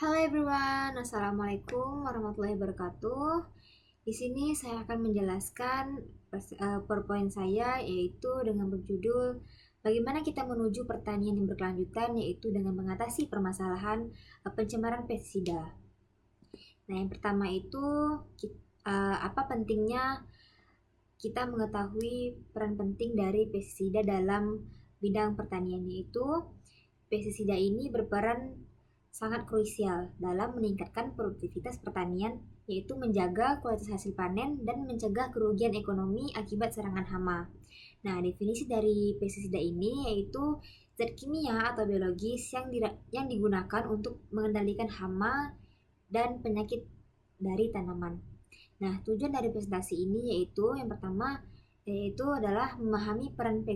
Halo everyone, Assalamualaikum warahmatullahi wabarakatuh. Di sini saya akan menjelaskan PowerPoint saya yaitu dengan berjudul bagaimana kita menuju pertanian yang berkelanjutan yaitu dengan mengatasi permasalahan pencemaran pestisida. Nah, yang pertama itu apa pentingnya kita mengetahui peran penting dari pestisida dalam bidang pertanian, yaitu pestisida ini berperan sangat krusial dalam meningkatkan produktivitas pertanian, yaitu menjaga kualitas hasil panen dan mencegah kerugian ekonomi akibat serangan hama. Nah, definisi dari pestisida ini yaitu zat kimia atau biologis yang digunakan untuk mengendalikan hama dan penyakit dari tanaman. Nah, tujuan dari presentasi ini yaitu yang pertama yaitu adalah memahami peran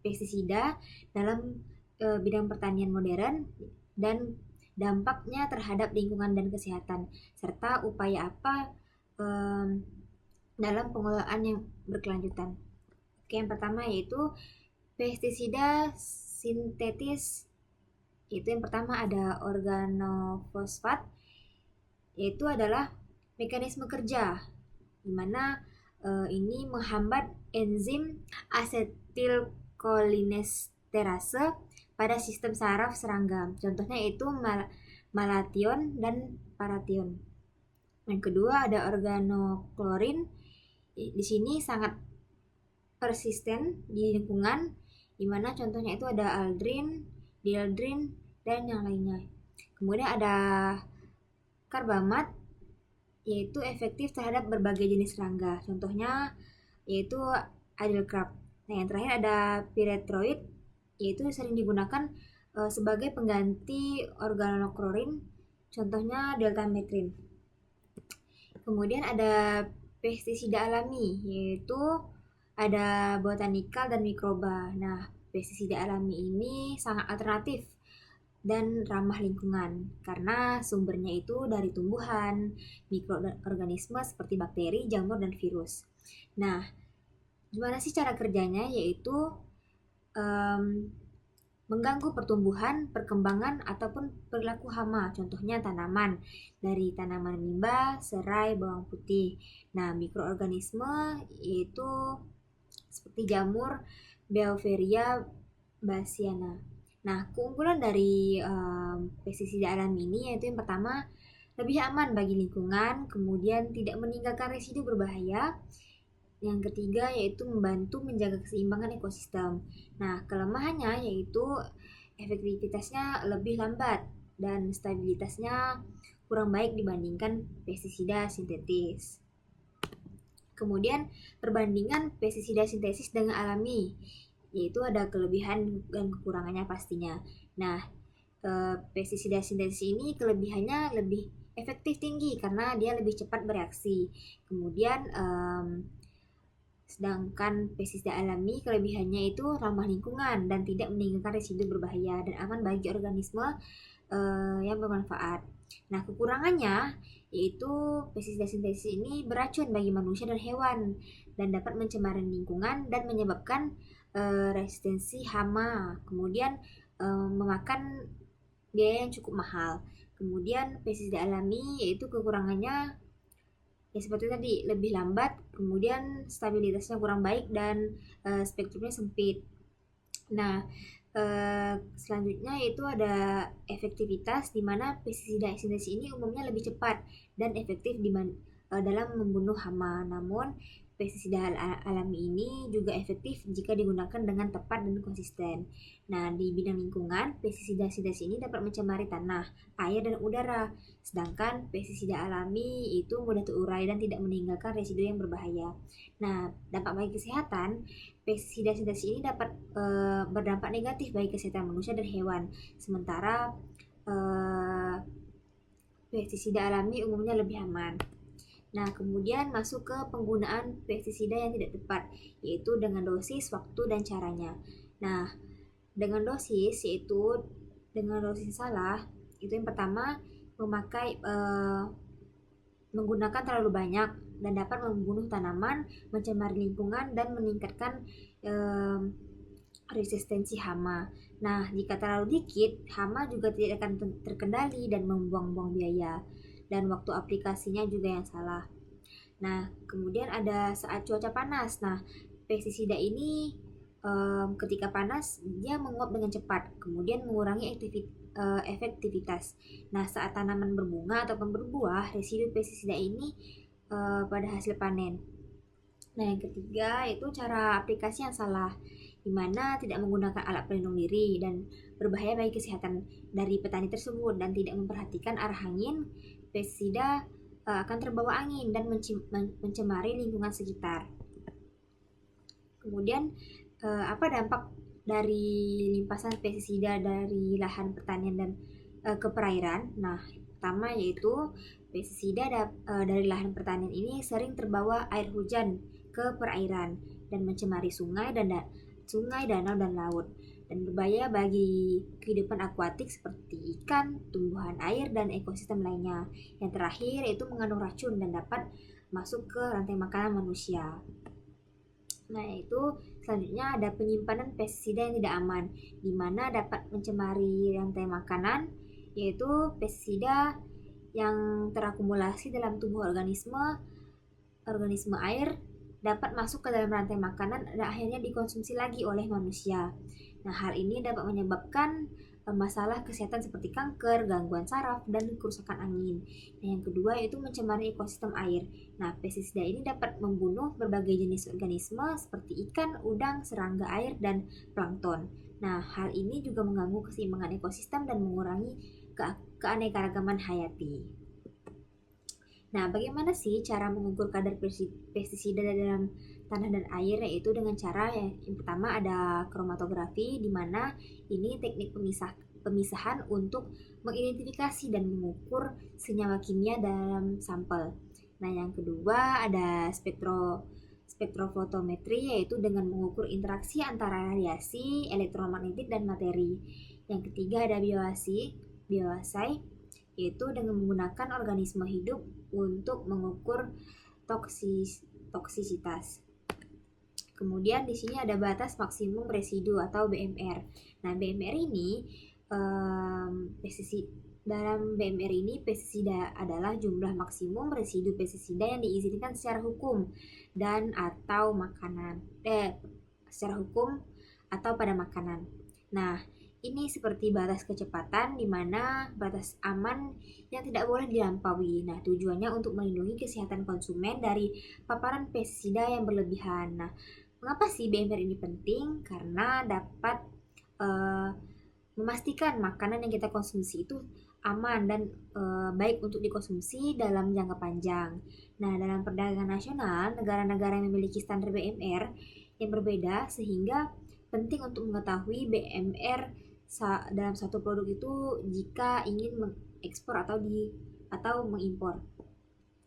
pestisida dalam bidang pertanian modern dan dampaknya terhadap lingkungan dan kesehatan, serta upaya apa dalam pengelolaan yang berkelanjutan. Oke, yang pertama yaitu pestisida sintetis. Itu yang pertama ada organofosfat, yaitu adalah mekanisme kerja di mana ini menghambat enzim asetilkolinesterase pada sistem saraf serangga. Contohnya itu malation dan paration. Yang kedua ada organoklorin. Di sini sangat persisten di lingkungan, di mana contohnya itu ada aldrin, dieldrin, dan yang lainnya. Kemudian ada karbamat, yaitu efektif terhadap berbagai jenis serangga. Contohnya yaitu Adelcraft. Nah, yang terakhir ada pyrethroid, yaitu sering digunakan sebagai pengganti organoklorin, contohnya deltamethrin. Kemudian ada pestisida alami, yaitu ada botanikal dan mikroba. Nah, pestisida alami ini sangat alternatif dan ramah lingkungan karena sumbernya itu dari tumbuhan, mikroorganisme seperti bakteri, jamur, dan virus. Nah, gimana sih cara kerjanya? Yaitu mengganggu pertumbuhan, perkembangan, ataupun perilaku hama. Contohnya tanaman, dari tanaman mimba, serai, bawang putih. Nah, mikroorganisme yaitu seperti jamur, Beauveria bassiana. Nah, keunggulan dari pestisida alami ini yaitu yang pertama, lebih aman bagi lingkungan, kemudian tidak meninggalkan residu berbahaya. Yang ketiga yaitu membantu menjaga keseimbangan ekosistem. Nah, kelemahannya yaitu efektivitasnya lebih lambat dan stabilitasnya kurang baik dibandingkan pestisida sintetis. Kemudian perbandingan pestisida sintetis dengan alami, yaitu ada kelebihan dan kekurangannya pastinya. Nah, pestisida sintetis ini kelebihannya lebih efektif tinggi karena dia lebih cepat bereaksi. Kemudian sedangkan pestisida alami kelebihannya itu ramah lingkungan dan tidak meninggalkan residu berbahaya dan aman bagi organisme yang bermanfaat. Nah, kekurangannya yaitu pestisida sintetis ini beracun bagi manusia dan hewan dan dapat mencemari lingkungan dan menyebabkan resistensi hama. Kemudian memakan biaya yang cukup mahal. Kemudian pestisida alami yaitu kekurangannya ya seperti tadi lebih lambat, kemudian stabilitasnya kurang baik dan spektrumnya sempit. Nah, selanjutnya itu ada efektivitas di mana pestisida sintetis ini umumnya lebih cepat dan efektif dalam membunuh hama. Namun pestisida alami ini juga efektif jika digunakan dengan tepat dan konsisten. Nah, di bidang lingkungan, pestisida sintetis ini dapat mencemari tanah, air, dan udara. Sedangkan pestisida alami itu mudah terurai dan tidak meninggalkan residu yang berbahaya. Nah, dampak bagi kesehatan, pestisida sintetis ini dapat berdampak negatif bagi kesehatan manusia dan hewan. Sementara pestisida alami umumnya lebih aman. Nah, kemudian masuk ke penggunaan pestisida yang tidak tepat, yaitu dengan dosis, waktu, dan caranya. Nah, dengan dosis yaitu dengan dosis salah, itu yang pertama memakai menggunakan terlalu banyak dan dapat membunuh tanaman, mencemari lingkungan, dan meningkatkan resistensi hama. Nah, jika terlalu dikit, hama juga tidak akan terkendali dan membuang-buang biaya. Dan waktu aplikasinya juga yang salah. Nah, kemudian ada saat cuaca panas. Nah, pestisida ini ketika panas dia menguap dengan cepat, kemudian mengurangi efektivitas. Nah, saat tanaman berbunga atau berbuah, residu pestisida ini pada hasil panen. Nah, yang ketiga itu cara aplikasi yang salah, di mana tidak menggunakan alat pelindung diri dan berbahaya bagi kesehatan dari petani tersebut dan tidak memperhatikan arah angin, pestisida akan terbawa angin dan mencemari lingkungan sekitar. Kemudian apa dampak dari limpasan pestisida dari lahan pertanian dan ke perairan? Nah, pertama yaitu pestisida dari lahan pertanian ini sering terbawa air hujan ke perairan dan mencemari sungai, danau dan laut dan berbahaya bagi kehidupan akuatik seperti ikan, tumbuhan air dan ekosistem lainnya. Yang terakhir yaitu mengandung racun dan dapat masuk ke rantai makanan manusia. Nah, itu selanjutnya ada penyimpanan pestisida yang tidak aman, di mana dapat mencemari rantai makanan, yaitu pestisida yang terakumulasi dalam tubuh organisme air dapat masuk ke dalam rantai makanan dan akhirnya dikonsumsi lagi oleh manusia. Nah, hal ini dapat menyebabkan masalah kesehatan seperti kanker, gangguan saraf, dan kerusakan angin. Nah, yang kedua yaitu mencemari ekosistem air. Nah, pestisida ini dapat membunuh berbagai jenis organisme seperti ikan, udang, serangga air, dan plankton. Nah, hal ini juga mengganggu keseimbangan ekosistem dan mengurangi keanekaragaman hayati. Nah, bagaimana sih cara mengukur kadar pestisida dalam tanah dan air? Yaitu dengan cara yang pertama ada kromatografi, di mana ini teknik pemisahan untuk mengidentifikasi dan mengukur senyawa kimia dalam sampel. Nah, yang kedua ada spektrofotometri, yaitu dengan mengukur interaksi antara radiasi, elektromagnetik, dan materi. Yang ketiga ada bioasai, yaitu dengan menggunakan organisme hidup untuk mengukur toksisitas. Kemudian di sini ada batas maksimum residu atau BMR. Nah, BMR ini dalam BMR ini pestisida adalah jumlah maksimum residu pestisida yang diizinkan secara hukum secara hukum atau pada makanan. Nah, ini seperti batas kecepatan, di mana batas aman yang tidak boleh dilampaui. Nah, tujuannya untuk melindungi kesehatan konsumen dari paparan pestisida yang berlebihan. Nah, mengapa sih BMR ini penting? Karena dapat memastikan makanan yang kita konsumsi itu aman dan baik untuk dikonsumsi dalam jangka panjang. Nah, dalam perdagangan nasional, negara-negara yang memiliki standar BMR yang berbeda, sehingga penting untuk mengetahui BMR dalam satu produk itu jika ingin mengekspor atau mengimpor.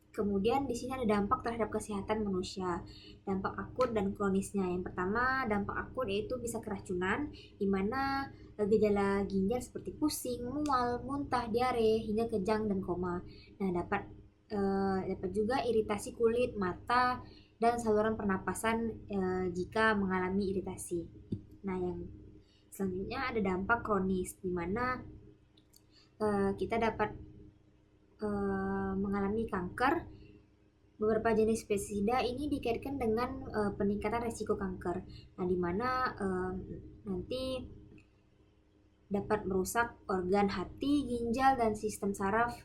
Kemudian di sini ada dampak terhadap kesehatan manusia, dampak akut dan kronisnya. Yang pertama, dampak akut yaitu bisa keracunan, di mana gejala ginjal seperti pusing, mual, muntah, diare, hingga kejang dan koma. Nah, dapat juga iritasi kulit, mata, dan saluran pernapasan jika mengalami iritasi. Nah, yang selanjutnya ada dampak kronis, di mana kita dapat mengalami kanker. Beberapa jenis pestisida ini dikaitkan dengan peningkatan risiko kanker. Nah, di mana nanti dapat merusak organ hati, ginjal, dan sistem saraf,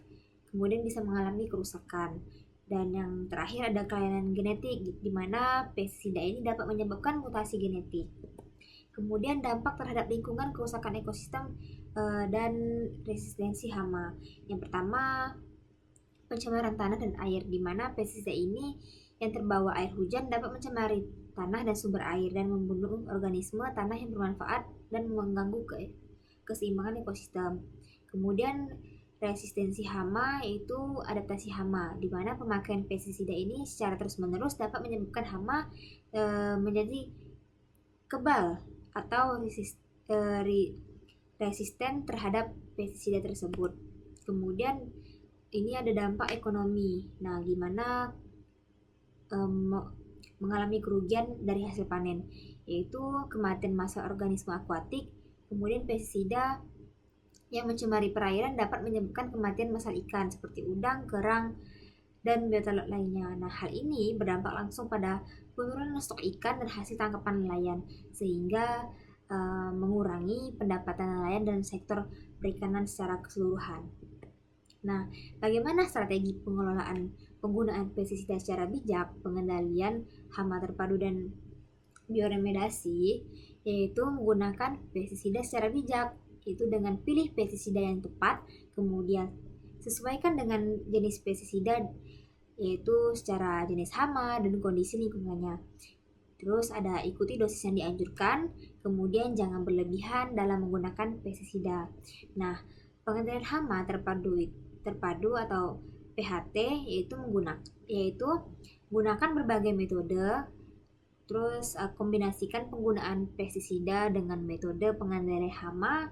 kemudian bisa mengalami kerusakan. Dan yang terakhir ada kelainan genetik, di mana pestisida ini dapat menyebabkan mutasi genetik. Kemudian dampak terhadap lingkungan, kerusakan ekosistem, dan resistensi hama. Yang pertama, pencemaran tanah dan air, di mana pestisida ini yang terbawa air hujan dapat mencemari tanah dan sumber air dan membunuh organisme tanah yang bermanfaat dan mengganggu keseimbangan ekosistem. Kemudian resistensi hama yaitu adaptasi hama, di mana pemakaian pestisida ini secara terus-menerus dapat menyebabkan hama menjadi kebal atau resisten terhadap pestisida tersebut. Kemudian ini ada dampak ekonomi. Nah, gimana mengalami kerugian dari hasil panen, yaitu kematian massal organisme akuatik. Kemudian pestisida yang mencemari perairan dapat menyebabkan kematian massal ikan seperti udang, kerang, dan biota laut lainnya. Nah, hal ini berdampak langsung pada penurunan stok ikan dan hasil tangkapan nelayan, sehingga mengurangi pendapatan nelayan dan sektor perikanan secara keseluruhan. Nah, bagaimana strategi pengelolaan penggunaan pestisida secara bijak, pengendalian hama terpadu dan bioremediasi, yaitu menggunakan pestisida secara bijak, yaitu dengan pilih pestisida yang tepat, kemudian sesuaikan dengan jenis pestisida, yaitu secara jenis hama dan kondisi lingkungannya. Terus ada ikuti dosis yang dianjurkan, kemudian jangan berlebihan dalam menggunakan pestisida. Nah, pengendalian hama terpadu atau PHT yaitu menggunakan berbagai metode. Terus kombinasikan penggunaan pestisida dengan metode pengendalian hama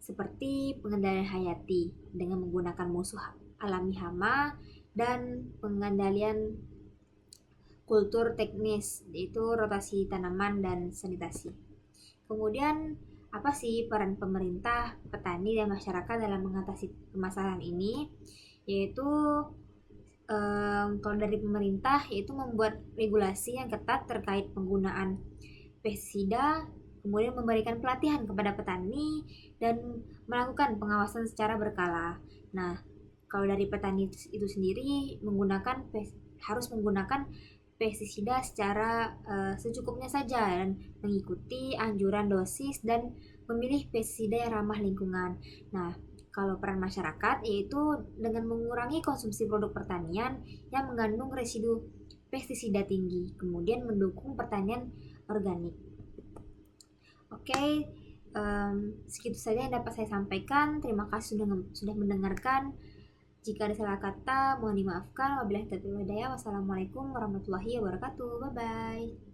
seperti pengendalian hayati dengan menggunakan musuh alami hama dan pengendalian kultur teknis, yaitu rotasi tanaman dan sanitasi. Kemudian apa sih peran pemerintah, petani, dan masyarakat dalam mengatasi permasalahan ini? Yaitu kalau dari pemerintah yaitu membuat regulasi yang ketat terkait penggunaan pestisida, kemudian memberikan pelatihan kepada petani dan melakukan pengawasan secara berkala. Nah, kalau dari petani itu sendiri harus menggunakan pestisida secara secukupnya saja dan mengikuti anjuran dosis dan memilih pestisida yang ramah lingkungan. Nah, kalau peran masyarakat yaitu dengan mengurangi konsumsi produk pertanian yang mengandung residu pestisida tinggi, kemudian mendukung pertanian organik. Oke, segitu saja yang dapat saya sampaikan. Terima kasih sudah mendengarkan. Jika ada salah kata, mohon dimaafkan. Wabillahi taufiq wal hidayah. Wassalamualaikum warahmatullahi wabarakatuh. Bye bye.